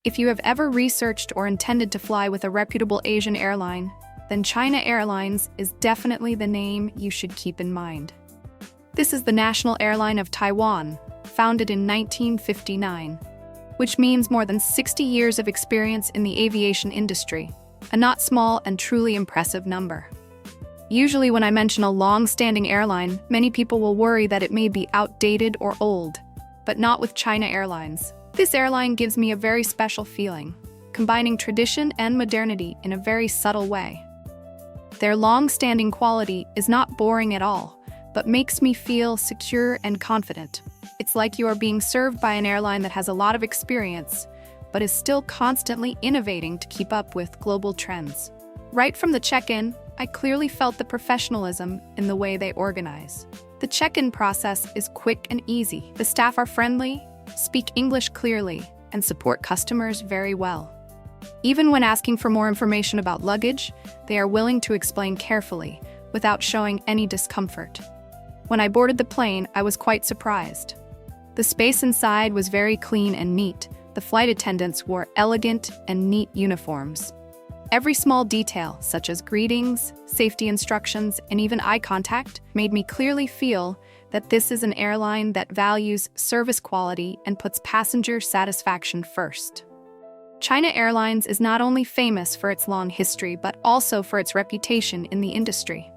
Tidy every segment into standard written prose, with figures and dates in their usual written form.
If you have ever researched or intended to fly with a reputable Asian airline, then China Airlines is definitely the name you should keep in mind. This is the national airline of Taiwan, founded in 1959, which means more than 60 years of experience in the aviation industry, a not small and truly impressive number. Usually when I mention a long-standing airline, many people will worry that it may be outdated or old, but not with China Airlines. This airline gives me a very special feeling, combining tradition and modernity in a very subtle way. Their long-standing quality is not boring at all, but makes me feel secure and confident. It's like you are being served by an airline that has a lot of experience, but is still constantly innovating to keep up with global trends. Right from the check-in, I clearly felt the professionalism in the way they organize. The check-in process is quick and easy. The staff are friendly, speak English clearly, and support customers very well. Even when asking for more information about luggage, they are willing to explain carefully, without showing any discomfort. When I boarded the plane, I was quite surprised. The space inside was very clean and neat. The flight attendants wore elegant and neat uniforms. Every small detail, such as greetings, safety instructions, and even eye contact, made me clearly feel that this is an airline that values service quality and puts passenger satisfaction first. China Airlines is not only famous for its long history, but also for its reputation in the industry.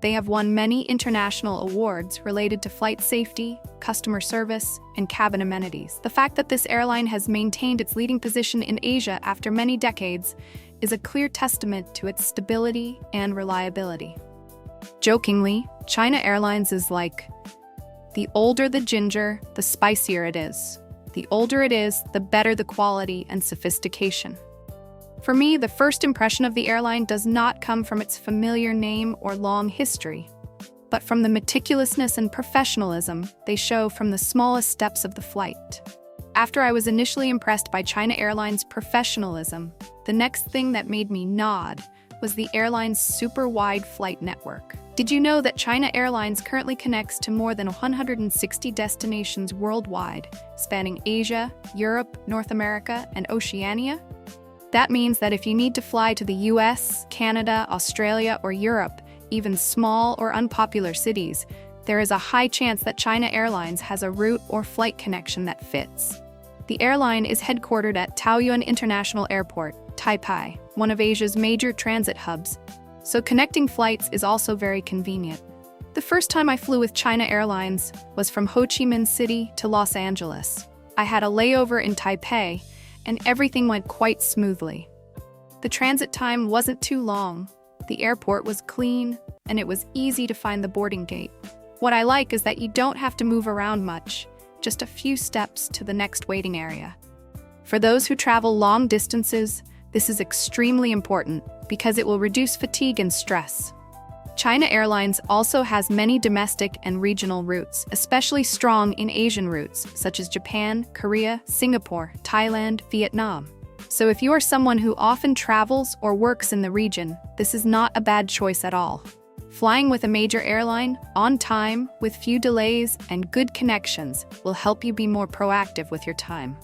They have won many international awards related to flight safety, customer service, and cabin amenities. The fact that this airline has maintained its leading position in Asia after many decades is a clear testament to its stability and reliability. Jokingly, China Airlines is like, the older the ginger, the spicier it is. The older it is, the better the quality and sophistication. For me, the first impression of the airline does not come from its familiar name or long history, but from the meticulousness and professionalism they show from the smallest steps of the flight. After I was initially impressed by China Airlines' professionalism, the next thing that made me nod was the airline's super-wide flight network. Did you know that China Airlines currently connects to more than 160 destinations worldwide, spanning Asia, Europe, North America, and Oceania? That means that if you need to fly to the US, Canada, Australia, or Europe, even small or unpopular cities, there is a high chance that China Airlines has a route or flight connection that fits. The airline is headquartered at Taoyuan International Airport, Taipei, one of Asia's major transit hubs, so connecting flights is also very convenient. The first time I flew with China Airlines was from Ho Chi Minh City to Los Angeles. I had a layover in Taipei, and everything went quite smoothly. The transit time wasn't too long, the airport was clean, and it was easy to find the boarding gate. What I like is that you don't have to move around much, just a few steps to the next waiting area. For those who travel long distances, this is extremely important because it will reduce fatigue and stress. China Airlines also has many domestic and regional routes, especially strong in Asian routes, such as Japan, Korea, Singapore, Thailand, Vietnam. So if you are someone who often travels or works in the region, this is not a bad choice at all. Flying with a major airline, on time, with few delays, and good connections will help you be more proactive with your time.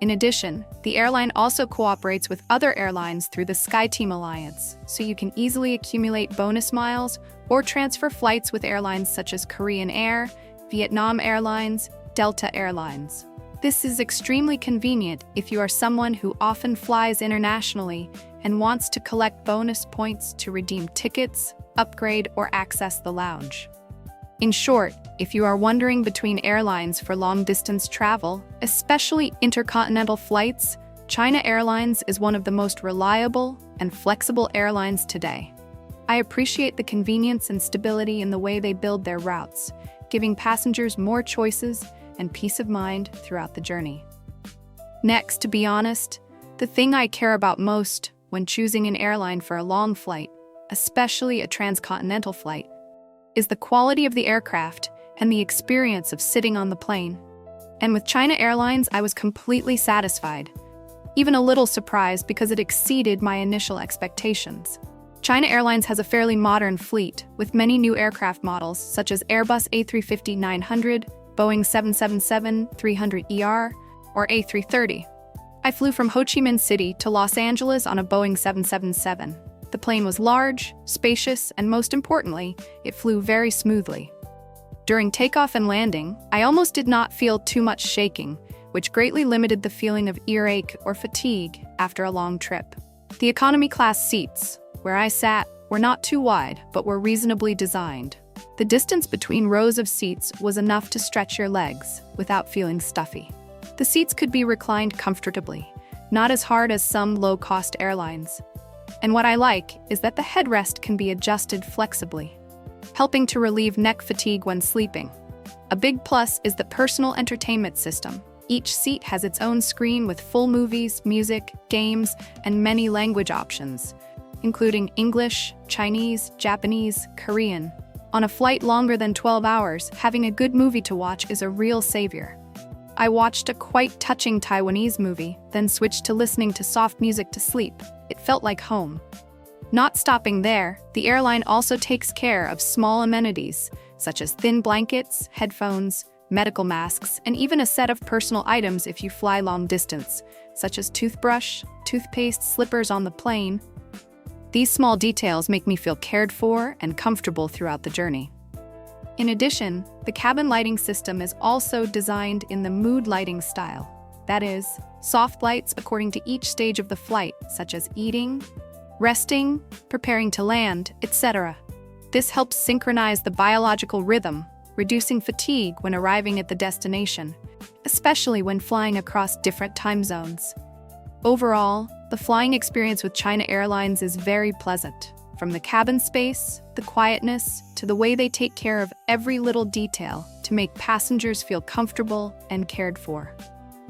In addition, the airline also cooperates with other airlines through the SkyTeam Alliance, so you can easily accumulate bonus miles or transfer flights with airlines such as Korean Air, Vietnam Airlines, Delta Airlines. This is extremely convenient if you are someone who often flies internationally and wants to collect bonus points to redeem tickets, upgrade, or access the lounge. In short, if you are wondering between airlines for long-distance travel, especially intercontinental flights, China Airlines is one of the most reliable and flexible airlines today. I appreciate the convenience and stability in the way they build their routes, giving passengers more choices and peace of mind throughout the journey. Next, to be honest, the thing I care about most when choosing an airline for a long flight, especially a transcontinental flight, is the quality of the aircraft and the experience of sitting on the plane. And with China Airlines, I was completely satisfied, even a little surprised because it exceeded my initial expectations. China Airlines has a fairly modern fleet, with many new aircraft models such as Airbus A350-900, Boeing 777-300ER, or A330. I flew from Ho Chi Minh City to Los Angeles on a Boeing 777. The plane was large, spacious, and most importantly, it flew very smoothly. During takeoff and landing, I almost did not feel too much shaking, which greatly limited the feeling of earache or fatigue after a long trip. The economy class seats, where I sat, were not too wide, but were reasonably designed. The distance between rows of seats was enough to stretch your legs without feeling stuffy. The seats could be reclined comfortably, not as hard as some low-cost airlines. And what I like is that the headrest can be adjusted flexibly, helping to relieve neck fatigue when sleeping. A big plus is the personal entertainment system. Each seat has its own screen with full movies, music, games, and many language options, including English, Chinese, Japanese, Korean. On a flight longer than 12 hours, having a good movie to watch is a real savior. I watched a quite touching Taiwanese movie, then switched to listening to soft music to sleep. It felt like home. Not stopping there, the airline also takes care of small amenities, such as thin blankets, headphones, medical masks, and even a set of personal items if you fly long distance, such as toothbrush, toothpaste, slippers on the plane. These small details make me feel cared for and comfortable throughout the journey. In addition, the cabin lighting system is also designed in the mood lighting style. That is, soft lights according to each stage of the flight, such as eating, resting, preparing to land, etc. This helps synchronize the biological rhythm, reducing fatigue when arriving at the destination, especially when flying across different time zones. Overall, the flying experience with China Airlines is very pleasant. From the cabin space, the quietness, to the way they take care of every little detail to make passengers feel comfortable and cared for.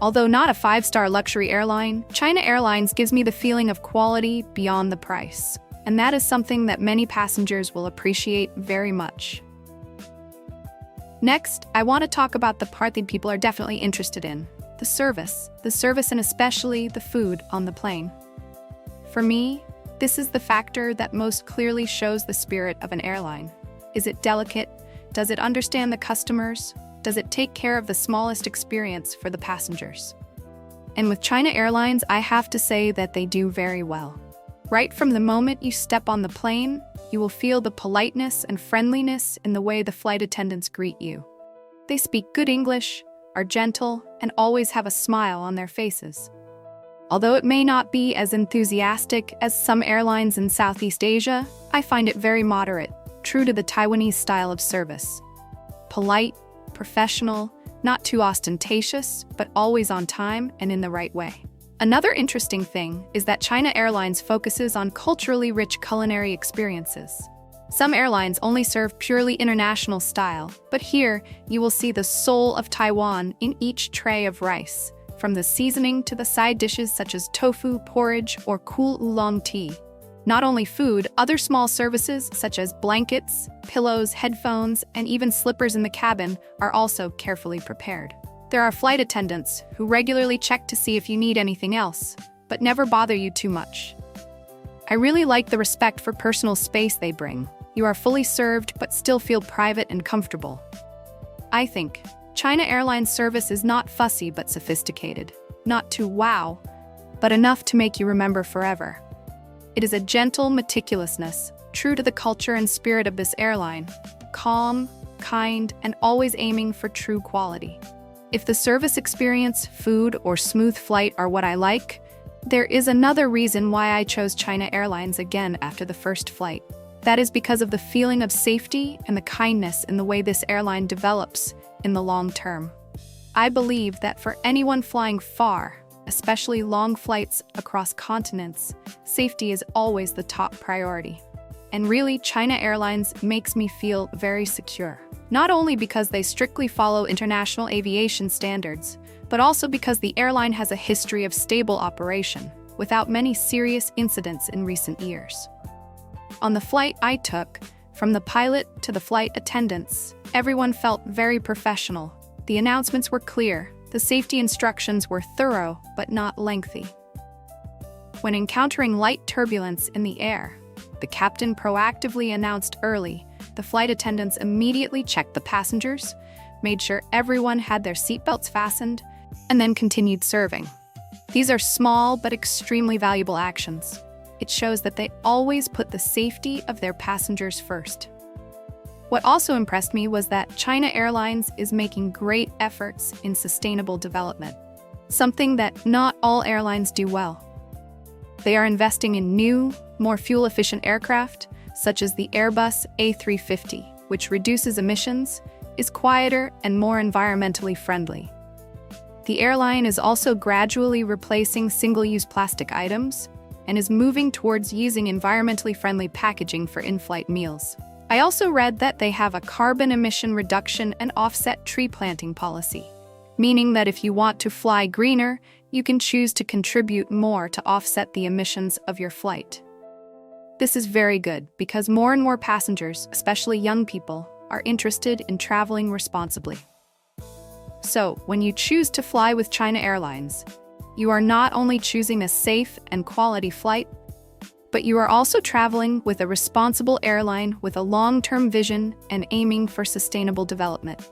Although not a 5-star luxury airline, China Airlines gives me the feeling of quality beyond the price. And that is something that many passengers will appreciate very much. Next, I want to talk about the part that people are definitely interested in, the service. The service and especially the food on the plane. For me, this is the factor that most clearly shows the spirit of an airline. Is it delicate? Does it understand the customers? Does it take care of the smallest experience for the passengers? And with China Airlines, I have to say that they do very well. Right from the moment you step on the plane, you will feel the politeness and friendliness in the way the flight attendants greet you. They speak good English, are gentle, and always have a smile on their faces. Although it may not be as enthusiastic as some airlines in Southeast Asia, I find it very moderate, true to the Taiwanese style of service. Polite, professional, not too ostentatious, but always on time and in the right way. Another interesting thing is that China Airlines focuses on culturally rich culinary experiences. Some airlines only serve purely international style, but here you will see the soul of Taiwan in each tray of rice, from the seasoning to the side dishes such as tofu, porridge, or cool oolong tea. Not only food, other small services such as blankets, pillows, headphones, and even slippers in the cabin are also carefully prepared. There are flight attendants who regularly check to see if you need anything else, but never bother you too much. I really like the respect for personal space they bring. You are fully served but still feel private and comfortable. I think China Airlines service is not fussy but sophisticated, not too wow, but enough to make you remember forever. It is a gentle meticulousness, true to the culture and spirit of this airline, calm, kind, and always aiming for true quality. If the service experience, food, or smooth flight are what I like, there is another reason why I chose China Airlines again after the first flight. That is because of the feeling of safety and the kindness in the way this airline develops in the long term. I believe that for anyone flying far, especially long flights across continents, safety is always the top priority. And really, China Airlines makes me feel very secure. Not only because they strictly follow international aviation standards, but also because the airline has a history of stable operation, without many serious incidents in recent years. On the flight I took, from the pilot to the flight attendants, everyone felt very professional. The announcements were clear, the safety instructions were thorough but not lengthy. When encountering light turbulence in the air, the captain proactively announced early. The flight attendants immediately checked the passengers, made sure everyone had their seatbelts fastened, and then continued serving. These are small but extremely valuable actions. It shows that they always put the safety of their passengers first. What also impressed me was that China Airlines is making great efforts in sustainable development, something that not all airlines do well. They are investing in new, more fuel-efficient aircraft, such as the Airbus A350, which reduces emissions, is quieter, and more environmentally friendly. The airline is also gradually replacing single-use plastic items and is moving towards using environmentally friendly packaging for in-flight meals. I also read that they have a carbon emission reduction and offset tree planting policy, meaning that if you want to fly greener, you can choose to contribute more to offset the emissions of your flight. This is very good because more and more passengers, especially young people, are interested in traveling responsibly. So, when you choose to fly with China Airlines, you are not only choosing a safe and quality flight, but you are also traveling with a responsible airline with a long-term vision and aiming for sustainable development.